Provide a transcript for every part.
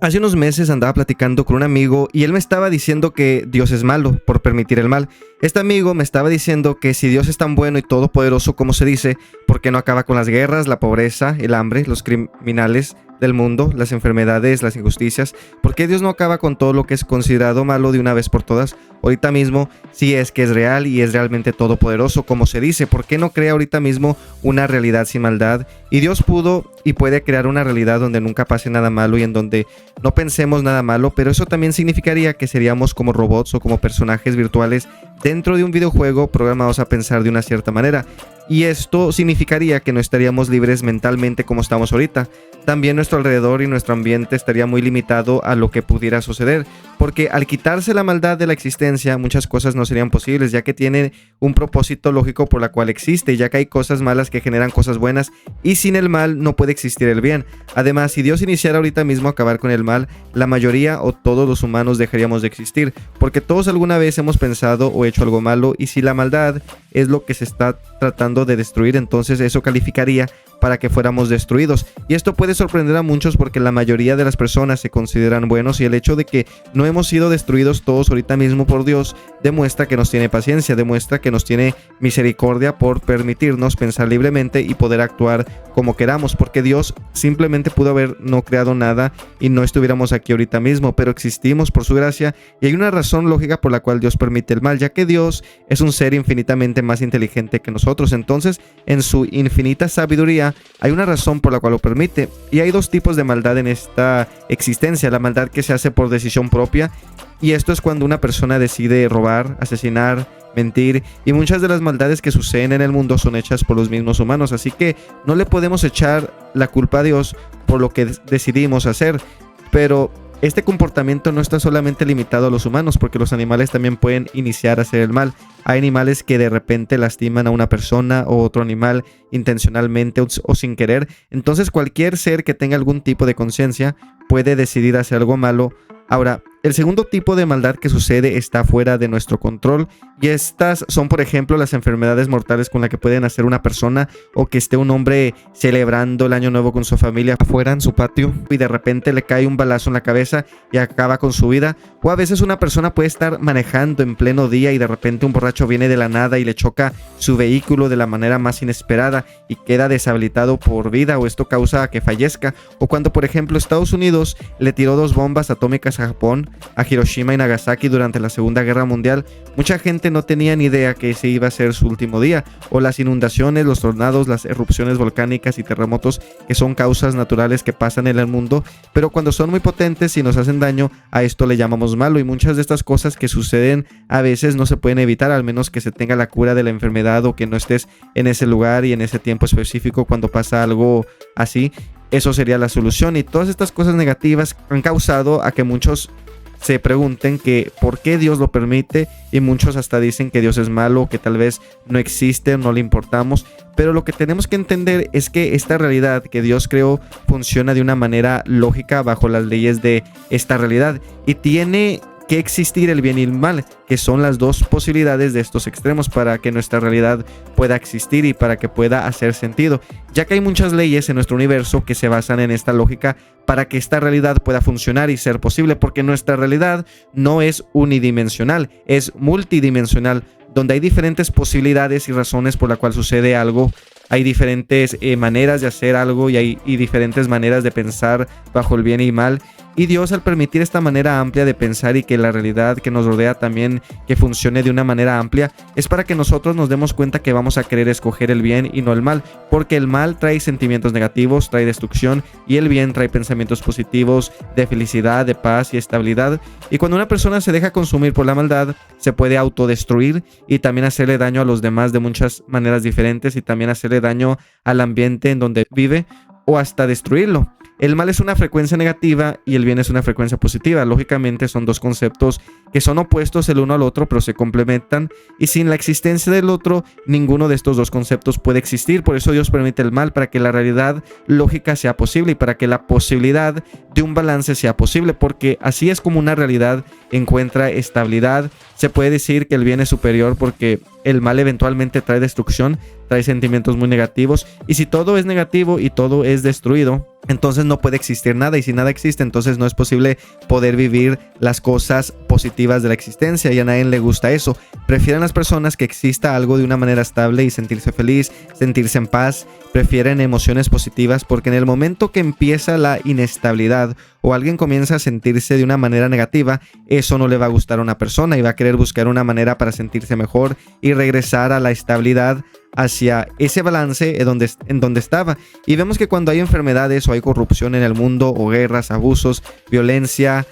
Hace unos meses andaba platicando con un amigo y él me estaba diciendo que Dios es malo por permitir el mal. Este amigo me estaba diciendo que si Dios es tan bueno y todopoderoso como se dice, ¿por qué no acaba con las guerras, la pobreza, el hambre, los criminales del mundo, las enfermedades, las injusticias? ¿Por qué Dios no acaba con todo lo que es considerado malo de una vez por todas? Ahorita mismo, si es que es real y es realmente todopoderoso como se dice, ¿por qué no crea ahorita mismo una realidad sin maldad? Y Dios pudo y puede crear una realidad donde nunca pase nada malo y en donde no pensemos nada malo, pero eso también significaría que seríamos como robots o como personajes virtuales dentro de un videojuego programados a pensar de una cierta manera. Y esto significaría que no estaríamos libres mentalmente como estamos ahorita. También nuestro alrededor y nuestro ambiente estaría muy limitado a lo que pudiera suceder, porque al quitarse la maldad de la existencia, muchas cosas no serían posibles, ya que tiene un propósito lógico por la cual existe, ya que hay cosas malas que generan cosas buenas, y sin el mal no puede existir el bien. Además, si Dios iniciara ahorita mismo a acabar con el mal, la mayoría o todos los humanos dejaríamos de existir, porque todos alguna vez hemos pensado o hecho algo malo, y si la maldad es lo que se está tratando de destruir, entonces eso calificaría para que fuéramos destruidos. Y esto puede sorprender a muchos porque la mayoría de las personas se consideran buenos, y el hecho de que no hemos sido destruidos todos ahorita mismo por Dios demuestra que nos tiene paciencia, demuestra que nos tiene misericordia por permitirnos pensar libremente y poder actuar como queramos, porque Dios simplemente pudo haber no creado nada y no estuviéramos aquí ahorita mismo, pero existimos por su gracia, y hay una razón lógica por la cual Dios permite el mal, ya que Dios es un ser infinitamente más inteligente que nosotros. Entonces, en su infinita sabiduría hay una razón por la cual lo permite. Y hay dos tipos de maldad en esta existencia: la maldad que se hace por decisión propia, y esto es cuando una persona decide robar, asesinar, mentir, y muchas de las maldades que suceden en el mundo son hechas por los mismos humanos, así que no le podemos echar la culpa a Dios por lo que decidimos hacer. Pero este comportamiento no está solamente limitado a los humanos, porque los animales también pueden iniciar a hacer el mal. Hay animales que de repente lastiman a una persona o otro animal intencionalmente o sin querer. Entonces cualquier ser que tenga algún tipo de conciencia puede decidir hacer algo malo. Ahora, el segundo tipo de maldad que sucede está fuera de nuestro control, y estas son, por ejemplo, las enfermedades mortales con las que puede nacer una persona, o que esté un hombre celebrando el año nuevo con su familia afuera en su patio y de repente le cae un balazo en la cabeza y acaba con su vida. O a veces una persona puede estar manejando en pleno día y de repente un borracho viene de la nada y le choca su vehículo de la manera más inesperada y queda deshabilitado por vida, o esto causa que fallezca. O cuando, por ejemplo, Estados Unidos le tiró 2 bombas atómicas a Japón, a Hiroshima y Nagasaki durante la Segunda Guerra Mundial, mucha gente no tenía ni idea que ese iba a ser su último día. O las inundaciones, los tornados, las erupciones volcánicas y terremotos, que son causas naturales que pasan en el mundo, pero cuando son muy potentes y nos hacen daño, a esto le llamamos malo. Y muchas de estas cosas que suceden a veces no se pueden evitar, al menos que se tenga la cura de la enfermedad o que no estés en ese lugar y en ese tiempo específico cuando pasa algo así. Eso sería la solución. Y todas estas cosas negativas han causado a que muchos se pregunten que por qué Dios lo permite, y muchos hasta dicen que Dios es malo, que tal vez no existe, no le importamos. Pero lo que tenemos que entender es que esta realidad que Dios creó funciona de una manera lógica bajo las leyes de esta realidad, y tiene que existir el bien y el mal, que son las dos posibilidades de estos extremos para que nuestra realidad pueda existir y para que pueda hacer sentido, ya que hay muchas leyes en nuestro universo que se basan en esta lógica para que esta realidad pueda funcionar y ser posible, porque nuestra realidad no es unidimensional, es multidimensional, donde hay diferentes posibilidades y razones por la cual sucede algo. Hay diferentes maneras de hacer algo, y hay diferentes maneras de pensar bajo el bien y mal. Y Dios, al permitir esta manera amplia de pensar y que la realidad que nos rodea también que funcione de una manera amplia, es para que nosotros nos demos cuenta que vamos a querer escoger el bien y no el mal, porque el mal trae sentimientos negativos, trae destrucción, y el bien trae pensamientos positivos de felicidad, de paz y estabilidad. Y cuando una persona se deja consumir por la maldad, se puede autodestruir y también hacerle daño a los demás de muchas maneras diferentes, y también hacerle daño al ambiente en donde vive, o hasta destruirlo. El mal es una frecuencia negativa y el bien es una frecuencia positiva. Lógicamente son dos conceptos que son opuestos el uno al otro, pero se complementan, y sin la existencia del otro, ninguno de estos dos conceptos puede existir. Por eso Dios permite el mal, para que la realidad lógica sea posible y para que la posibilidad de un balance sea posible, porque así es como una realidad encuentra estabilidad. Se puede decir que el bien es superior porque el mal eventualmente trae destrucción, trae sentimientos muy negativos, y si todo es negativo y todo es destruido, entonces no puede existir nada, y si nada existe, entonces no es posible poder vivir las cosas positivas de la existencia, y a nadie le gusta eso. Prefieren las personas que exista algo de una manera estable y sentirse feliz, sentirse en paz. Prefieren emociones positivas, porque en el momento que empieza la inestabilidad o alguien comienza a sentirse de una manera negativa, eso no le va a gustar a una persona y va a querer buscar una manera para sentirse mejor y regresar a la estabilidad, hacia ese balance en donde estaba. Y vemos que cuando hay enfermedades o hay corrupción en el mundo, o guerras, abusos, violencia,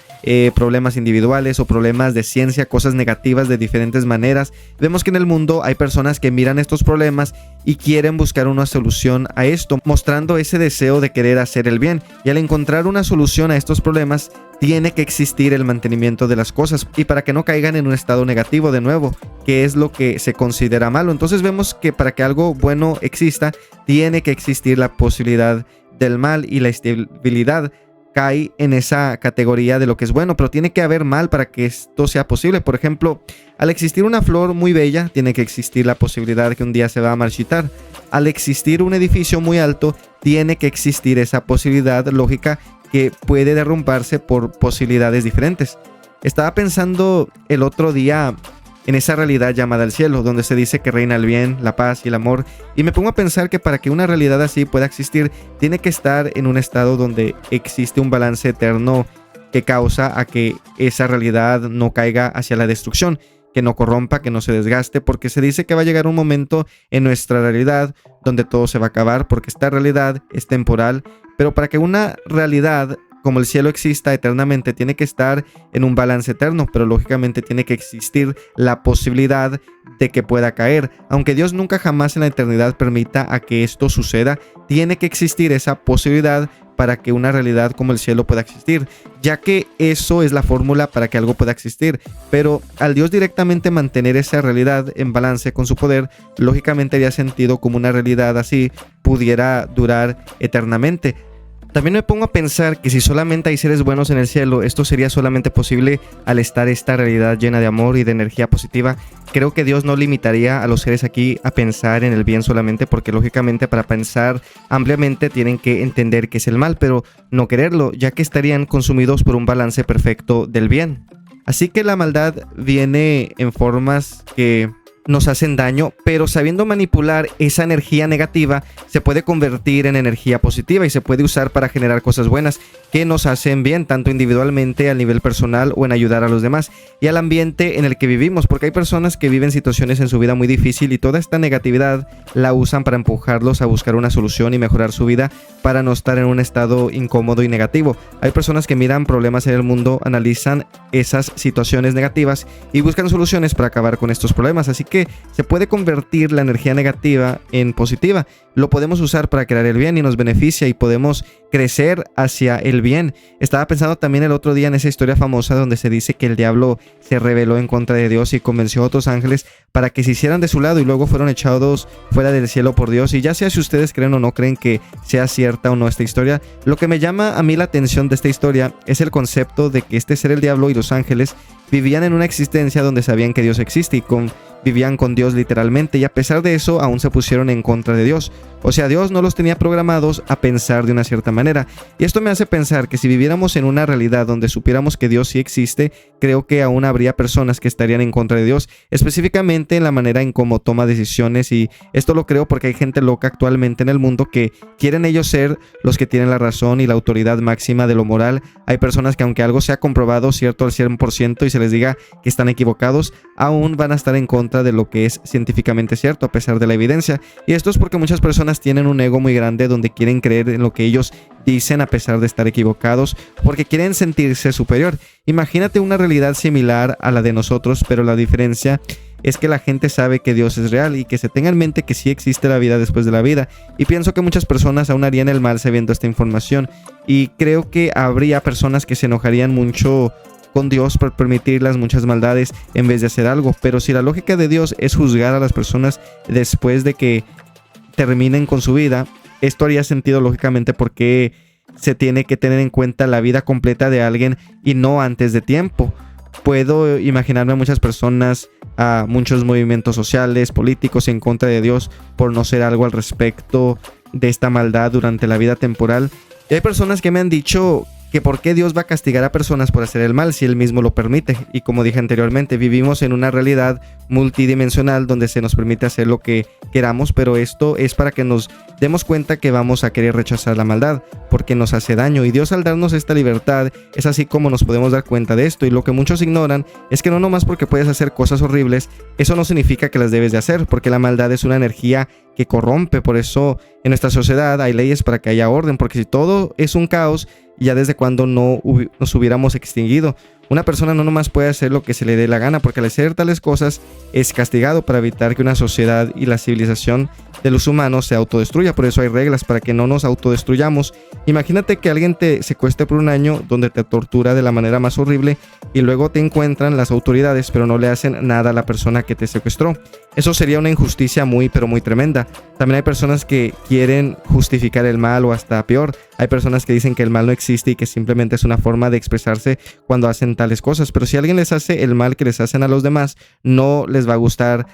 problemas individuales o problemas de ciencia, cosas negativas de diferentes maneras, vemos que en el mundo hay personas que miran estos problemas y quieren buscar una solución a esto, mostrando ese deseo de querer hacer el bien. Y al encontrar una solución a estos problemas, tiene que existir el mantenimiento de las cosas, y para que no caigan en un estado negativo de nuevo, que es lo que se considera malo. Entonces vemos que para que algo bueno exista, tiene que existir la posibilidad del mal, y la estabilidad cae en esa categoría de lo que es bueno, pero tiene que haber mal para que esto sea posible. Por ejemplo, al existir una flor muy bella, tiene que existir la posibilidad de que un día se va a marchitar. Al existir un edificio muy alto, tiene que existir esa posibilidad lógica que puede derrumbarse por posibilidades diferentes. Estaba pensando el otro día en esa realidad llamada el cielo, donde se dice que reina el bien, la paz y el amor, y me pongo a pensar que para que una realidad así pueda existir, tiene que estar en un estado donde existe un balance eterno que causa a que esa realidad no caiga hacia la destrucción, que no corrompa, que no se desgaste, porque se dice que va a llegar un momento en nuestra realidad donde todo se va a acabar, porque esta realidad es temporal. Pero para que una realidad como el cielo exista eternamente, tiene que estar en un balance eterno, pero lógicamente tiene que existir la posibilidad de que pueda caer. Aunque Dios nunca jamás en la eternidad permita a que esto suceda, tiene que existir esa posibilidad para que una realidad como el cielo pueda existir, ya que eso es la fórmula para que algo pueda existir. Pero al Dios directamente mantener esa realidad en balance con su poder, lógicamente haría sentido como una realidad así pudiera durar eternamente. También me pongo a pensar que si solamente hay seres buenos en el cielo, esto sería solamente posible al estar esta realidad llena de amor y de energía positiva. Creo que Dios no limitaría a los seres aquí a pensar en el bien solamente, porque lógicamente para pensar ampliamente tienen que entender qué es el mal, pero no quererlo, ya que estarían consumidos por un balance perfecto del bien. Así que la maldad viene en formas que nos hacen daño, pero sabiendo manipular esa energía negativa se puede convertir en energía positiva y se puede usar para generar cosas buenas que nos hacen bien, tanto individualmente, a nivel personal o en ayudar a los demás y al ambiente en el que vivimos, porque hay personas que viven situaciones en su vida muy difícil y toda esta negatividad la usan para empujarlos a buscar una solución y mejorar su vida para no estar en un estado incómodo y negativo. Hay personas que miran problemas en el mundo, analizan esas situaciones negativas y buscan soluciones para acabar con estos problemas, así que se puede convertir la energía negativa en positiva. Lo podemos usar para crear el bien y nos beneficia y podemos crecer hacia el bien. Estaba pensando también el otro día en esa historia famosa donde se dice que el diablo se rebeló en contra de Dios y convenció a otros ángeles para que se hicieran de su lado y luego fueron echados fuera del cielo por Dios. Y ya sea si ustedes creen o no creen que sea cierta o no esta historia, lo que me llama a mí la atención de esta historia es el concepto de que este ser, el diablo, y los ángeles vivían en una existencia donde sabían que Dios existe y vivían con Dios literalmente, y a pesar de eso aún se pusieron en contra de Dios. O sea, Dios no los tenía programados a pensar de una cierta manera. Y esto me hace pensar que si viviéramos en una realidad donde supiéramos que Dios sí existe, creo que aún habría personas que estarían en contra de Dios, específicamente en la manera en cómo toma decisiones. Y esto lo creo porque hay gente loca actualmente en el mundo que quieren ellos ser los que tienen la razón y la autoridad máxima de lo moral. Hay personas que aunque algo sea comprobado cierto al 100% y se les diga que están equivocados, aún van a estar en contra de lo que es científicamente cierto a pesar de la evidencia. Y esto es porque muchas personas tienen un ego muy grande donde quieren creer en lo que ellos dicen a pesar de estar equivocados, porque quieren sentirse superior. Imagínate una realidad similar a la de nosotros, pero la diferencia es que la gente sabe que Dios es real y que se tenga en mente que sí existe la vida después de la vida. Y pienso que muchas personas aún harían el mal sabiendo esta información, y creo que habría personas que se enojarían mucho con Dios por permitir las muchas maldades en vez de hacer algo. Pero si la lógica de Dios es juzgar a las personas después de que terminen con su vida, esto haría sentido lógicamente porque se tiene que tener en cuenta la vida completa de alguien y no antes de tiempo. Puedo imaginarme a muchas personas, a muchos movimientos sociales, políticos en contra de Dios por no hacer algo al respecto de esta maldad durante la vida temporal. Y hay personas que me han dicho que por qué Dios va a castigar a personas por hacer el mal si Él mismo lo permite. Y como dije anteriormente, vivimos en una realidad multidimensional donde se nos permite hacer lo que queramos, pero esto es para que nos demos cuenta que vamos a querer rechazar la maldad porque nos hace daño. Y Dios, al darnos esta libertad, es así como nos podemos dar cuenta de esto. Y lo que muchos ignoran es que no nomás porque puedes hacer cosas horribles, eso no significa que las debes de hacer, porque la maldad es una energía que corrompe. Por eso en nuestra sociedad hay leyes para que haya orden, porque si todo es un caos, ya desde cuando nos hubiéramos extinguido. Una persona no nomás puede hacer lo que se le dé la gana, porque al hacer tales cosas es castigado, para evitar que una sociedad y la civilización de los humanos se autodestruya. Por eso hay reglas para que no nos autodestruyamos. Imagínate que alguien te secuestre por un año, donde te tortura de la manera más horrible, y luego te encuentran las autoridades, pero no le hacen nada a la persona que te secuestró. Eso sería una injusticia muy, pero muy tremenda. También hay personas que quieren justificar el mal, o hasta peor, hay personas que dicen que el mal no existe y que simplemente es una forma de expresarse cuando hacen tales cosas. Pero si alguien les hace el mal que les hacen a los demás, no les va a gustar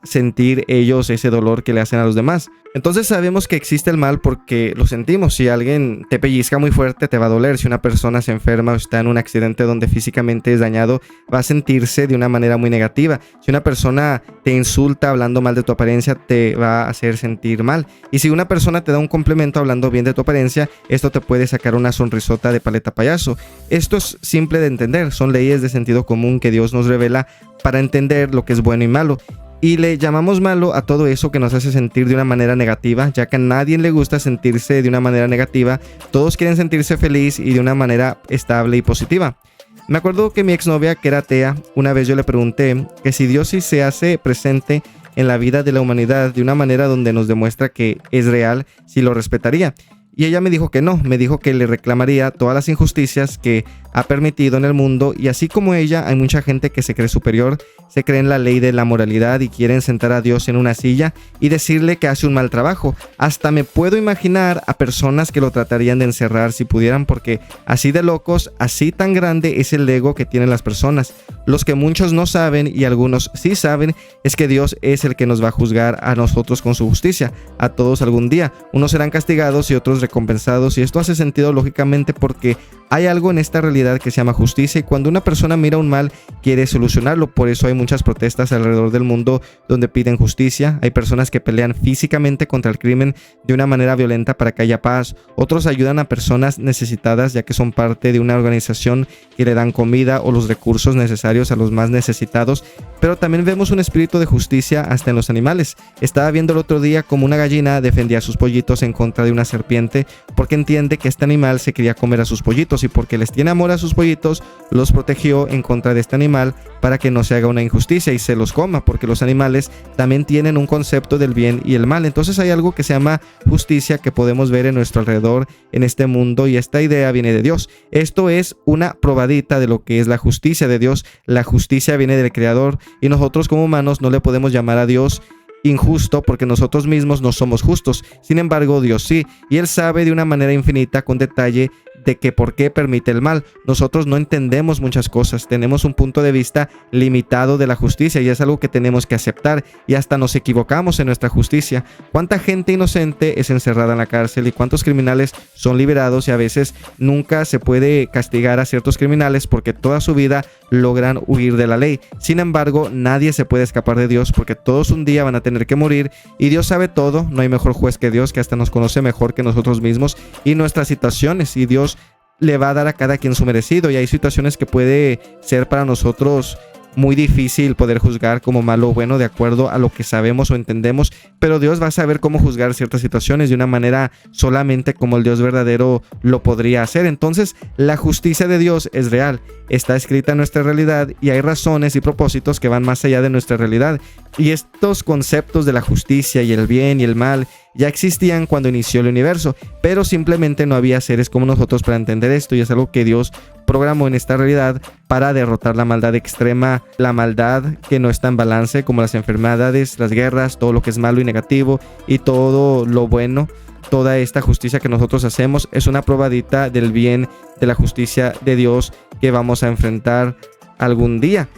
sentir ellos ese dolor que le hacen a los demás. Entonces sabemos que existe el mal porque lo sentimos. Si alguien te pellizca muy fuerte, te va a doler. Si una persona se enferma o está en un accidente donde físicamente es dañado, va a sentirse de una manera muy negativa. Si una persona te insulta hablando mal de tu apariencia, te va a hacer sentir mal. Y si una persona te da un complemento hablando bien de tu apariencia, esto te puede sacar una sonrisota de paleta payaso. Esto es simple de entender. Son leyes de sentido común que Dios nos revela para entender lo que es bueno y malo. Y le llamamos malo a todo eso que nos hace sentir de una manera negativa, ya que a nadie le gusta sentirse de una manera negativa. Todos quieren sentirse feliz y de una manera estable y positiva. Me acuerdo que mi exnovia, que era atea, una vez yo le pregunté que si Dios sí se hace presente en la vida de la humanidad de una manera donde nos demuestra que es real, si lo respetaría. Y ella me dijo que no, me dijo que le reclamaría todas las injusticias que ha permitido en el mundo. Y así como ella, hay mucha gente que se cree superior, se cree en la ley de la moralidad y quieren sentar a Dios en una silla y decirle que hace un mal trabajo. Hasta me puedo imaginar a personas que lo tratarían de encerrar si pudieran, porque así de locos, así tan grande es el ego que tienen las personas. Los que muchos no saben y algunos sí saben es que Dios es el que nos va a juzgar a nosotros con su justicia, a todos algún día. Unos serán castigados y otros recompensados, y esto hace sentido lógicamente porque hay algo en esta realidad que se llama justicia, y cuando una persona mira un mal quiere solucionarlo. Por eso hay muchas protestas alrededor del mundo donde piden justicia. Hay personas que pelean físicamente contra el crimen de una manera violenta para que haya paz. Otros ayudan a personas necesitadas, ya que son parte de una organización que le dan comida o los recursos necesarios a los más necesitados. Pero también vemos un espíritu de justicia hasta en los animales. Estaba viendo el otro día como una gallina defendía a sus pollitos en contra de una serpiente, porque entiende que este animal se quería comer a sus pollitos, y porque les tiene amor a sus pollitos, los protegió en contra de este animal para que no se haga una injusticia y se los coma, porque los animales también tienen un concepto del bien y el mal. Entonces hay algo que se llama justicia que podemos ver en nuestro alrededor, en este mundo, y esta idea viene de Dios. Esto es una probadita de lo que es la justicia de Dios. La justicia viene del Creador, y nosotros como humanos no le podemos llamar a Dios injusto porque nosotros mismos no somos justos. Sin embargo, Dios sí, y Él sabe de una manera infinita, con detalle, de que por qué permite el mal. Nosotros no entendemos muchas cosas, tenemos un punto de vista limitado de la justicia, y es algo que tenemos que aceptar, y hasta nos equivocamos en nuestra justicia. ¿Cuánta gente inocente es encerrada en la cárcel y cuántos criminales son liberados? Y a veces nunca se puede castigar a ciertos criminales porque toda su vida logran huir de la ley. Sin embargo, nadie se puede escapar de Dios, porque todos un día van a tener que morir, y Dios sabe todo. No hay mejor juez que Dios, que hasta nos conoce mejor que nosotros mismos y nuestras situaciones, y Dios le va a dar a cada quien su merecido. Y hay situaciones que puede ser para nosotros muy difícil poder juzgar como malo o bueno de acuerdo a lo que sabemos o entendemos, pero Dios va a saber cómo juzgar ciertas situaciones de una manera solamente como el Dios verdadero lo podría hacer. Entonces, la justicia de Dios es real, está escrita en nuestra realidad, y hay razones y propósitos que van más allá de nuestra realidad. Y estos conceptos de la justicia y el bien y el mal ya existían cuando inició el universo, pero simplemente no había seres como nosotros para entender esto, y es algo que Dios programó en esta realidad para derrotar la maldad extrema, la maldad que no está en balance, como las enfermedades, las guerras, todo lo que es malo y negativo, y todo lo bueno. Toda esta justicia que nosotros hacemos es una probadita del bien, de la justicia de Dios que vamos a enfrentar algún día.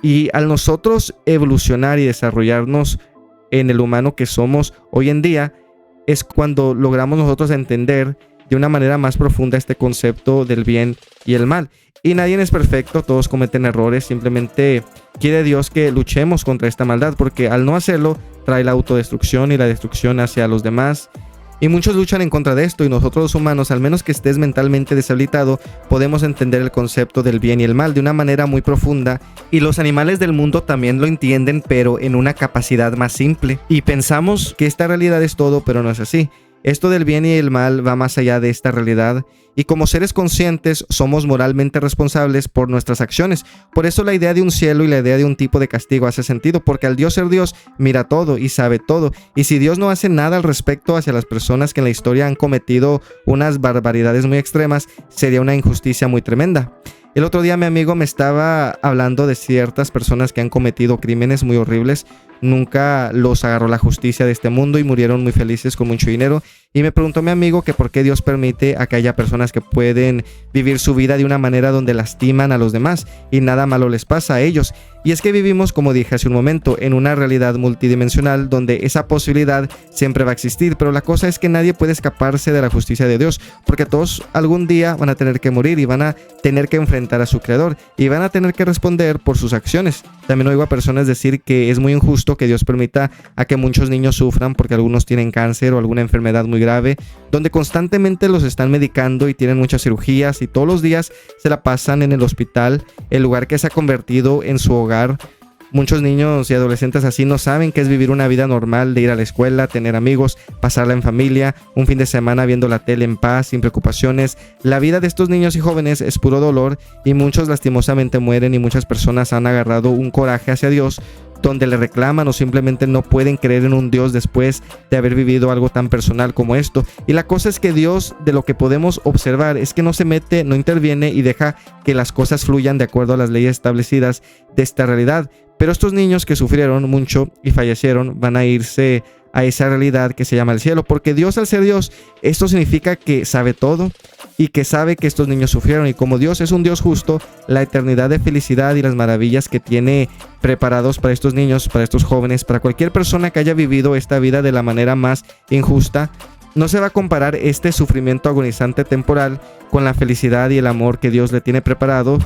Y al nosotros evolucionar y desarrollarnos en el humano que somos hoy en día, es cuando logramos nosotros entender de de una manera más profunda este concepto del bien y el mal. Y nadie es perfecto, todos cometen errores, simplemente quiere Dios que luchemos contra esta maldad, porque al no hacerlo trae la autodestrucción y la destrucción hacia los demás. Y muchos luchan en contra de esto, y nosotros los humanos, al menos que estés mentalmente deshabilitado, podemos entender el concepto del bien y el mal de una manera muy profunda, y los animales del mundo también lo entienden, pero en una capacidad más simple. Y pensamos que esta realidad es todo, pero no es así. Esto del bien y el mal va más allá de esta realidad, y como seres conscientes somos moralmente responsables por nuestras acciones. Por eso la idea de un cielo y la idea de un tipo de castigo hace sentido, porque al Dios ser Dios mira todo y sabe todo, y si Dios no hace nada al respecto hacia las personas que en la historia han cometido unas barbaridades muy extremas, sería una injusticia muy tremenda. El otro día mi amigo me estaba hablando de ciertas personas que han cometido crímenes muy horribles. Nunca los agarró la justicia de este mundo y murieron muy felices con mucho dinero. Y me preguntó mi amigo que por qué Dios permite a que haya personas que pueden vivir su vida de una manera donde lastiman a los demás y nada malo les pasa a ellos. Y es que vivimos, como dije hace un momento, en una realidad multidimensional donde esa posibilidad siempre va a existir, pero la cosa es que nadie puede escaparse de la justicia de Dios, porque todos algún día van a tener que morir y van a tener que enfrentar a su creador y van a tener que responder por sus acciones. También oigo a personas decir que es muy injusto que Dios permita a que muchos niños sufran porque algunos tienen cáncer o alguna enfermedad muy grave, donde constantemente los están medicando y tienen muchas cirugías y todos los días se la pasan en el hospital, el lugar que se ha convertido en su hogar. Muchos niños y adolescentes así no saben qué es vivir una vida normal, de ir a la escuela, tener amigos, pasarla en familia, un fin de semana viendo la tele en paz, sin preocupaciones. La vida de estos niños y jóvenes es puro dolor y muchos lastimosamente mueren, y muchas personas han agarrado un coraje hacia Dios donde le reclaman o simplemente no pueden creer en un Dios después de haber vivido algo tan personal como esto. Y la cosa es que Dios, de lo que podemos observar, es que no se mete, no interviene y deja que las cosas fluyan de acuerdo a las leyes establecidas de esta realidad. Pero estos niños que sufrieron mucho y fallecieron van a irse a esa realidad que se llama el cielo, porque Dios, al ser Dios, esto significa que sabe todo y que sabe que estos niños sufrieron, y como Dios es un Dios justo, la eternidad de felicidad y las maravillas que tiene preparados para estos niños, para estos jóvenes, para cualquier persona que haya vivido esta vida de la manera más injusta, no se va a comparar este sufrimiento agonizante temporal con la felicidad y el amor que Dios le tiene preparado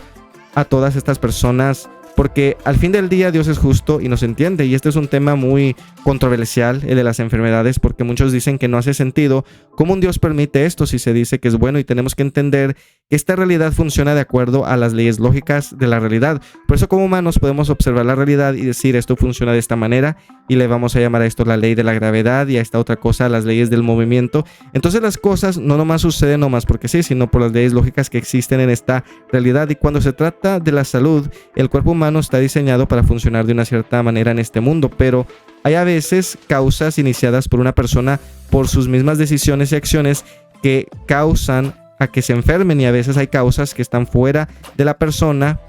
a todas estas personas, porque al fin del día Dios es justo y nos entiende. Y este es un tema muy controversial, el de las enfermedades, porque muchos dicen que no hace sentido cómo un Dios permite esto si se dice que es bueno, y tenemos que entender que esta realidad funciona de acuerdo a las leyes lógicas de la realidad. Por eso, como humanos, podemos observar la realidad y decir esto funciona de esta manera, y le vamos a llamar a esto la ley de la gravedad, y a esta otra cosa las leyes del movimiento. Entonces las cosas no nomás suceden nomás porque sí, sino por las leyes lógicas que existen en esta realidad. Y cuando se trata de la salud, el cuerpo humano está diseñado para funcionar de una cierta manera en este mundo, pero hay a veces causas iniciadas por una persona por sus mismas decisiones y acciones que causan a que se enfermen, y a veces hay causas que están fuera de la persona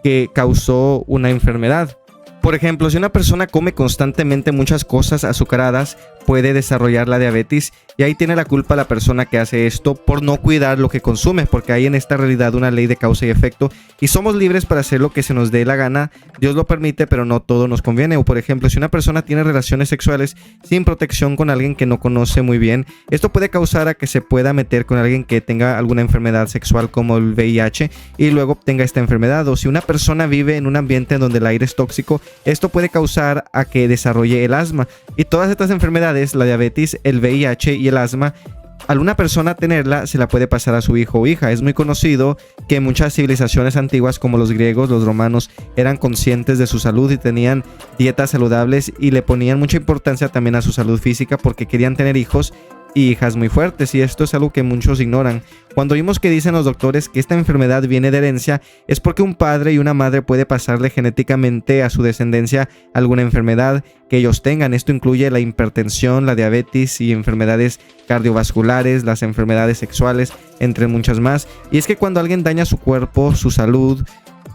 que causó una enfermedad. Por ejemplo, si una persona come constantemente muchas cosas azucaradas, puede desarrollar la diabetes, y ahí tiene la culpa la persona que hace esto por no cuidar lo que consume, porque hay en esta realidad una ley de causa y efecto y somos libres para hacer lo que se nos dé la gana. Dios lo permite, pero no todo nos conviene. O por ejemplo, si una persona tiene relaciones sexuales sin protección con alguien que no conoce muy bien, esto puede causar a que se pueda meter con alguien que tenga alguna enfermedad sexual como el VIH y luego tenga esta enfermedad. O si una persona vive en un ambiente en donde el aire es tóxico, esto puede causar a que desarrolle el asma. Y todas estas enfermedades, la diabetes, el VIH y el asma, al una persona tenerla, se la puede pasar a su hijo o hija. Es muy conocido que muchas civilizaciones antiguas, como los griegos, los romanos, eran conscientes de su salud y tenían dietas saludables y le ponían mucha importancia también a su salud física porque querían tener hijos y hijas muy fuertes, y esto es algo que muchos ignoran. Cuando oímos que dicen los doctores que esta enfermedad viene de herencia, es porque un padre y una madre puede pasarle genéticamente a su descendencia alguna enfermedad que ellos tengan. Esto incluye la hipertensión, la diabetes y enfermedades cardiovasculares, las enfermedades sexuales, entre muchas más. Y es que cuando alguien daña su cuerpo, su salud,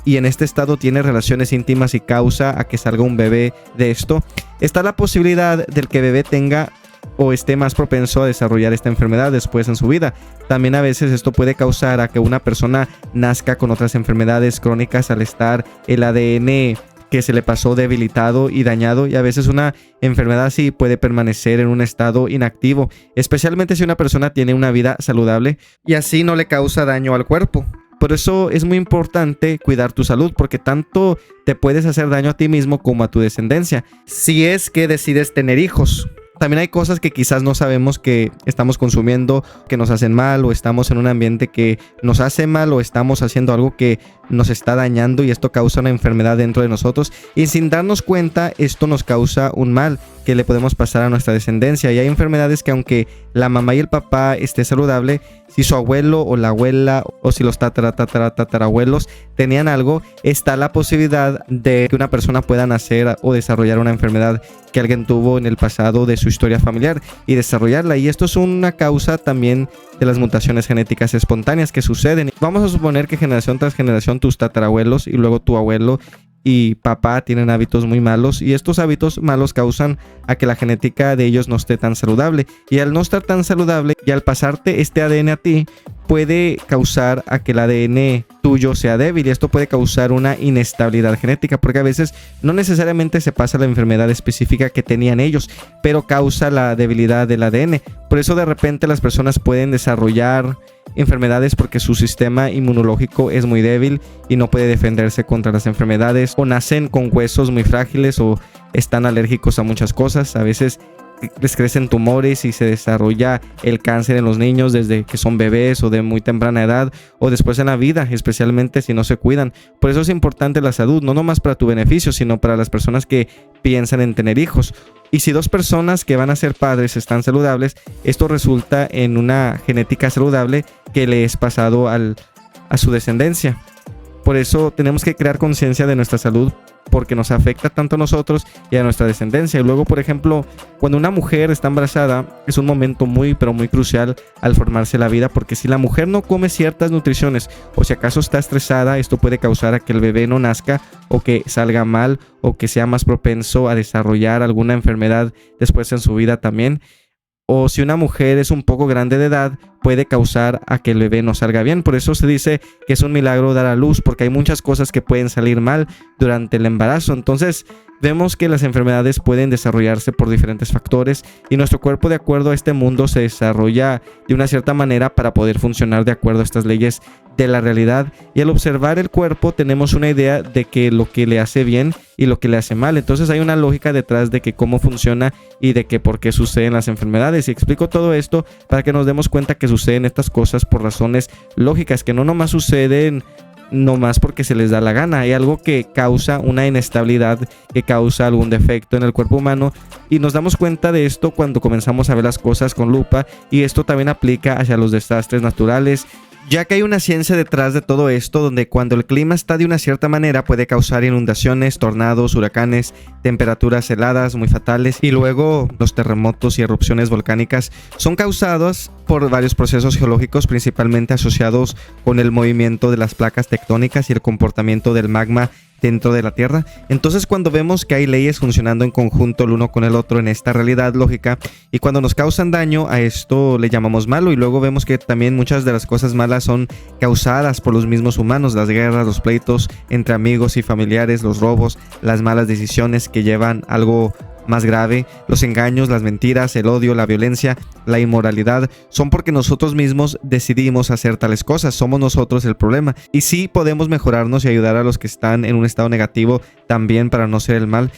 y en este estado tiene relaciones íntimas y causa a que salga un bebé de esto, está la posibilidad del que el bebé tenga o esté más propenso a desarrollar esta enfermedad después en su vida. También a veces esto puede causar a que una persona nazca con otras enfermedades crónicas al estar el ADN que se le pasó debilitado y dañado, y a veces una enfermedad así puede permanecer en un estado inactivo, especialmente si una persona tiene una vida saludable y así no le causa daño al cuerpo. Por eso es muy importante cuidar tu salud, porque tanto te puedes hacer daño a ti mismo como a tu descendencia, si es que decides tener hijos. También hay cosas que quizás no sabemos que estamos consumiendo, que nos hacen mal, o estamos en un ambiente que nos hace mal, o estamos haciendo algo que nos está dañando y esto causa una enfermedad dentro de nosotros. Y sin darnos cuenta, esto nos causa un mal que le podemos pasar a nuestra descendencia. Y hay enfermedades que aunque la mamá y el papá esté saludable, si su abuelo o la abuela o si los tatarabuelos tenían algo, está la posibilidad de que una persona pueda nacer o desarrollar una enfermedad que alguien tuvo en el pasado de su historia familiar y desarrollarla. Y esto es una causa también de las mutaciones genéticas espontáneas que suceden. Vamos a suponer que generación tras generación tus tatarabuelos y luego tu abuelo y papá tienen hábitos muy malos, y estos hábitos malos causan a que la genética de ellos no esté tan saludable, y al no estar tan saludable y al pasarte este ADN a ti, puede causar a que el ADN tuyo sea débil, y esto puede causar una inestabilidad genética, porque a veces no necesariamente se pasa la enfermedad específica que tenían ellos, pero causa la debilidad del ADN. Por eso de repente las personas pueden desarrollar enfermedades porque su sistema inmunológico es muy débil y no puede defenderse contra las enfermedades, o nacen con huesos muy frágiles, o están alérgicos a muchas cosas. A veces les crecen tumores y se desarrolla el cáncer en los niños desde que son bebés o de muy temprana edad, o después en la vida, especialmente si no se cuidan. Por eso es importante la salud, no nomás para tu beneficio, sino para las personas que piensan en tener hijos. Y si dos personas que van a ser padres están saludables, esto resulta en una genética saludable que le es pasado a su descendencia. Por eso tenemos que crear conciencia de nuestra salud, porque nos afecta tanto a nosotros y a nuestra descendencia. Y luego, por ejemplo, cuando una mujer está embarazada, es un momento muy, pero muy crucial al formarse la vida, porque si la mujer no come ciertas nutriciones, o si acaso está estresada, esto puede causar a que el bebé no nazca, o que salga mal, o que sea más propenso a desarrollar alguna enfermedad después en su vida también. O si una mujer es un poco grande de edad, puede causar a que el bebé no salga bien. Por eso se dice que es un milagro dar a luz, porque hay muchas cosas que pueden salir mal durante el embarazo. Entonces vemos que las enfermedades pueden desarrollarse por diferentes factores, y nuestro cuerpo, de acuerdo a este mundo, se desarrolla de una cierta manera para poder funcionar de acuerdo a estas leyes de la realidad. Y al observar el cuerpo tenemos una idea de que lo que le hace bien y lo que le hace mal. Entonces hay una lógica detrás de que cómo funciona y de que por qué suceden las enfermedades. Y explico todo esto para que nos demos cuenta que suceden estas cosas por razones lógicas, que no nomás suceden nomás porque se les da la gana. Hay algo que causa una inestabilidad, que causa algún defecto en el cuerpo humano, y nos damos cuenta de esto cuando comenzamos a ver las cosas con lupa. Y esto también aplica hacia los desastres naturales, ya que hay una ciencia detrás de todo esto, donde cuando el clima está de una cierta manera puede causar inundaciones, tornados, huracanes, temperaturas heladas muy fatales, y luego los terremotos y erupciones volcánicas son causados por varios procesos geológicos, principalmente asociados con el movimiento de las placas tectónicas y el comportamiento del magma dentro de la Tierra. Entonces, cuando vemos que hay leyes funcionando en conjunto el uno con el otro en esta realidad lógica, y cuando nos causan daño, a esto le llamamos malo. Y luego vemos que también muchas de las cosas malas son causadas por los mismos humanos: las guerras, los pleitos entre amigos y familiares, los robos, las malas decisiones que llevan algo más grave, los engaños, las mentiras, el odio, la violencia, la inmoralidad, son porque nosotros mismos decidimos hacer tales cosas. Somos nosotros el problema. Y sí podemos mejorarnos y ayudar a los que están en un estado negativo también para no ser el mal,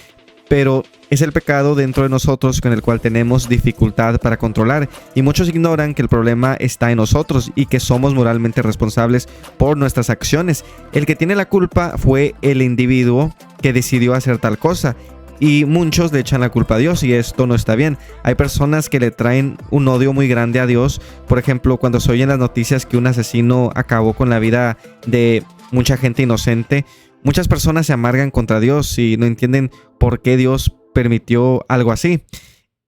pero es el pecado dentro de nosotros con el cual tenemos dificultad para controlar, y muchos ignoran que el problema está en nosotros y que somos moralmente responsables por nuestras acciones. El que tiene la culpa fue el individuo que decidió hacer tal cosa, y muchos le echan la culpa a Dios, y esto no está bien. Hay personas que le traen un odio muy grande a Dios. Por ejemplo, cuando se oyen las noticias que un asesino acabó con la vida de mucha gente inocente, muchas personas se amargan contra Dios y no entienden por qué Dios permitió algo así.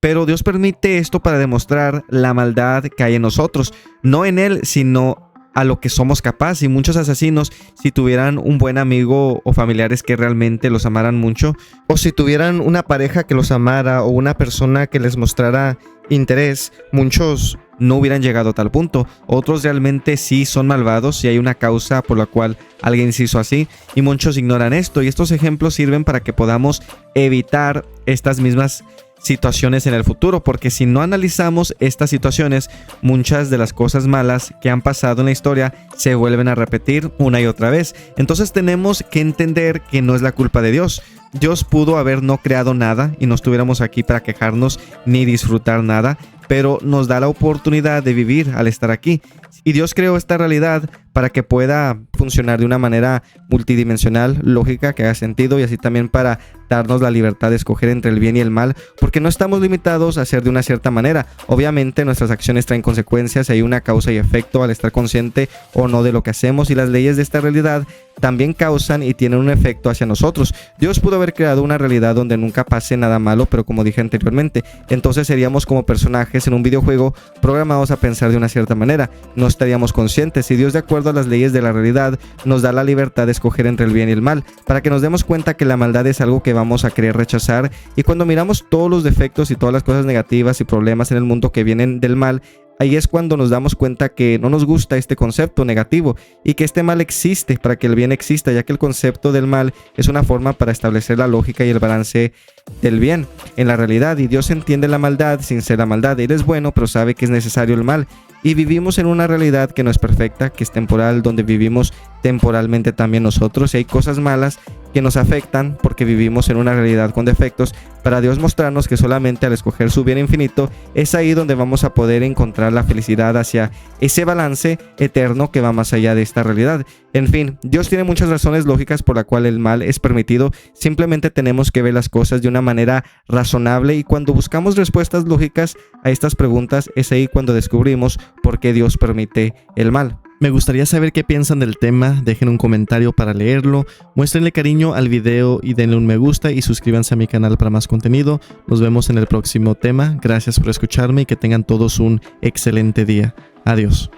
Pero Dios permite esto para demostrar la maldad que hay en nosotros, no en Él, sino a lo que somos capaces. Y muchos asesinos, si tuvieran un buen amigo o familiares que realmente los amaran mucho, o si tuvieran una pareja que los amara o una persona que les mostrara interés, muchos no hubieran llegado a tal punto. Otros realmente sí son malvados y hay una causa por la cual alguien se hizo así, y muchos ignoran esto, y estos ejemplos sirven para que podamos evitar estas mismas situaciones en el futuro, porque si no analizamos estas situaciones, muchas de las cosas malas que han pasado en la historia se vuelven a repetir una y otra vez. Entonces tenemos que entender que no es la culpa de Dios. Dios pudo haber no creado nada y no estuviéramos aquí para quejarnos ni disfrutar nada, pero nos da la oportunidad de vivir al estar aquí. Y Dios creó esta realidad para que pueda funcionar de una manera multidimensional, lógica, que haga sentido, y así también para darnos la libertad de escoger entre el bien y el mal, porque no estamos limitados a hacer de una cierta manera. Obviamente nuestras acciones traen consecuencias, hay una causa y efecto al estar consciente o no de lo que hacemos, y las leyes de esta realidad también causan y tienen un efecto hacia nosotros. Dios pudo haber creado una realidad donde nunca pase nada malo, pero como dije anteriormente, entonces seríamos como personajes en un videojuego programados a pensar de una cierta manera. No estaríamos conscientes, y Dios, de acuerdo a las leyes de la realidad, nos da la libertad de escoger entre el bien y el mal, para que nos demos cuenta que la maldad es algo que vamos a querer rechazar, y cuando miramos todos los defectos y todas las cosas negativas y problemas en el mundo que vienen del mal, ahí es cuando nos damos cuenta que no nos gusta este concepto negativo y que este mal existe para que el bien exista, ya que el concepto del mal es una forma para establecer la lógica y el balance del bien en la realidad, y Dios entiende la maldad sin ser la maldad. Él es bueno, pero sabe que es necesario el mal, y vivimos en una realidad que no es perfecta, que es temporal, donde vivimos temporalmente también nosotros, y hay cosas malas que nos afectan porque vivimos en una realidad con defectos, para Dios mostrarnos que solamente al escoger su bien infinito es ahí donde vamos a poder encontrar la felicidad hacia ese balance eterno que va más allá de esta realidad. En fin, Dios tiene muchas razones lógicas por la cual el mal es permitido, simplemente tenemos que ver las cosas de una manera razonable, y cuando buscamos respuestas lógicas a estas preguntas es ahí cuando descubrimos por qué Dios permite el mal. Me gustaría saber qué piensan del tema, dejen un comentario para leerlo, muéstrenle cariño al video y denle un me gusta y suscríbanse a mi canal para más contenido. Nos vemos en el próximo tema, gracias por escucharme y que tengan todos un excelente día. Adiós.